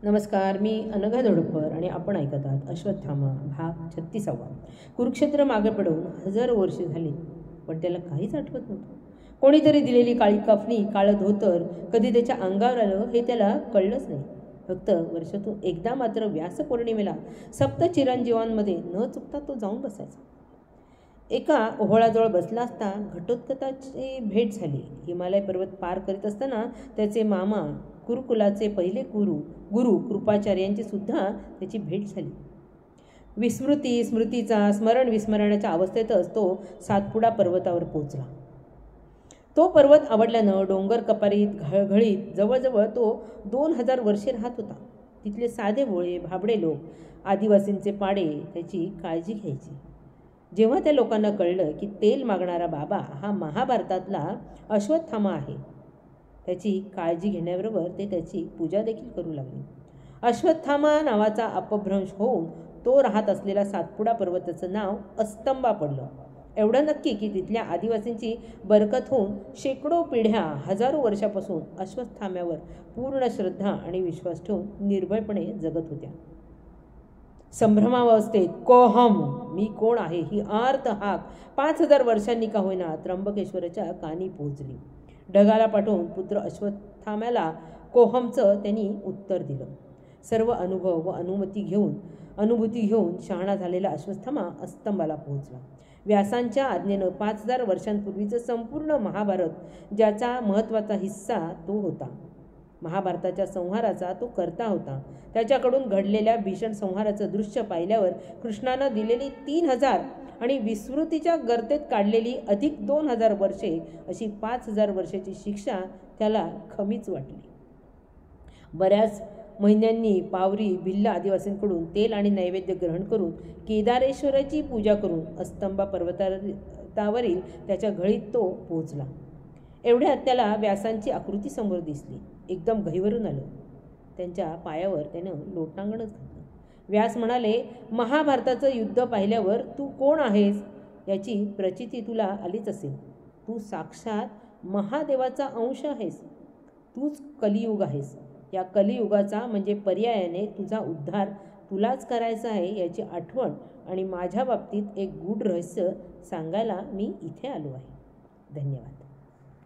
नमस्कार, मी अनघा धोडकर आणि आपण ऐकत आहात अश्वत्थामा भाग 36. कुरुक्षेत्र मागे पडून हजारो वर्षे झाली, पण त्याला काहीच आठवत नव्हतं. कोणीतरी दिलेली काळी कफनी, काळं धोतर कधी त्याच्या अंगावर आलं हे त्याला कळलंच नाही. फक्त वर्षातून एकदा मात्र व्यास पौर्णिमेला सप्त चिरंजीवांमध्ये न चुकता तो जाऊन बसायचा. एका ओहोळाजवळ बसला असता घटोत्कचाची भेट झाली. हिमालय पर्वत पार करीत असताना त्याचे मामा कुरुकुलाचे पहिले गुरु कृपाचार्यांची सुद्धा त्याची भेट झाली. स्मृतीचा स्मरण विस्मरणाच्या अवस्थेतच तो सातपुडा पर्वतावर पोचला. तो पर्वत आवडल्यानं डोंगर कपारीत घळघळीत जवळजवळ तो 2000 वर्षे राहत होता. तिथले साधे भोळे भाबडे लोक, आदिवासींचे पाडे त्याची काळजी घ्यायची. जेव्हा त्या लोकांना कळलं की तेल मागणारा बाबा हा महाभारतातला अश्वत्थामा आहे, त्याची काळजी घेण्याबरोबर ते त्याची पूजा देखील करू लागले. अश्वत्थामा नावाचा अपभ्रंश होऊन तो राहत असलेला सातपुडा पर्वताचं नाव अस्तंबा पडलं. एवढं नक्की की तिथल्या आदिवासींची बरकत होऊन शेकडो पिढ्या हजारो वर्षापासून अश्वत्थाम्यावर पूर्ण श्रद्धा आणि विश्वास ठेवून निर्भयपणे जगत होत्या. संभ्रमावस्थेत कोहम, मी कोण आहे, ही आर्त हाक 5000 वर्षांनी का होईना त्र्यंबकेश्वराच्या कानी पोहोचली. ढगाला पाठवून पुत्र अश्वत्थाम्याला कोहमचं त्यांनी उत्तर दिलं. सर्व अनुभव व अनुभूती घेऊन शहाणा झालेला अश्वत्थामा अस्तंबाला पोहोचला. व्यासांच्या आज्ञेनं 5000 वर्षांपूर्वीचं संपूर्ण महाभारत, ज्याचा महत्त्वाचा हिस्सा तो होता, महाभारताच्या संहाराचा तो कर्ता होता, त्याच्याकडून घडलेल्या भीषण संहाराचं दृश्य पाहिल्यावर कृष्णानं दिलेली 3000 आणि विस्मृतीच्या गर्तेत काढलेली अधिक 2000 वर्षे अशी 5000 वर्षाची शिक्षा त्याला कमीच वाटली. बऱ्याच महिन्यांनी पावरी भिल्ल आदिवासींकडून तेल आणि नैवेद्य ग्रहण करून केदारेश्वराची पूजा करून अस्तंबा पर्वतावरील त्याच्या घळीत तो पोहोचला. एवढ्यात त्याला व्यासांची आकृती समोर दिसली. एकदम गहिवरून आलं. त्यांच्या पायावर त्यानं लोटांगणच घातलं. व्यास म्हणाले, महाभारताचं युद्ध पाहिल्यावर तू कोण आहेस याची प्रचिती तुला आलीच असेल. तू साक्षात महादेवाचा अंश आहेस. तूच कलियुग आहेस. या कलियुगाचा म्हणजे पर्यायाने तुझा उद्धार तुलाच करायचा आहे याची आठवण आणि माझ्या बाबतीत एक गूढ रहस्य सांगायला मी इथे आलो आहे. धन्यवाद.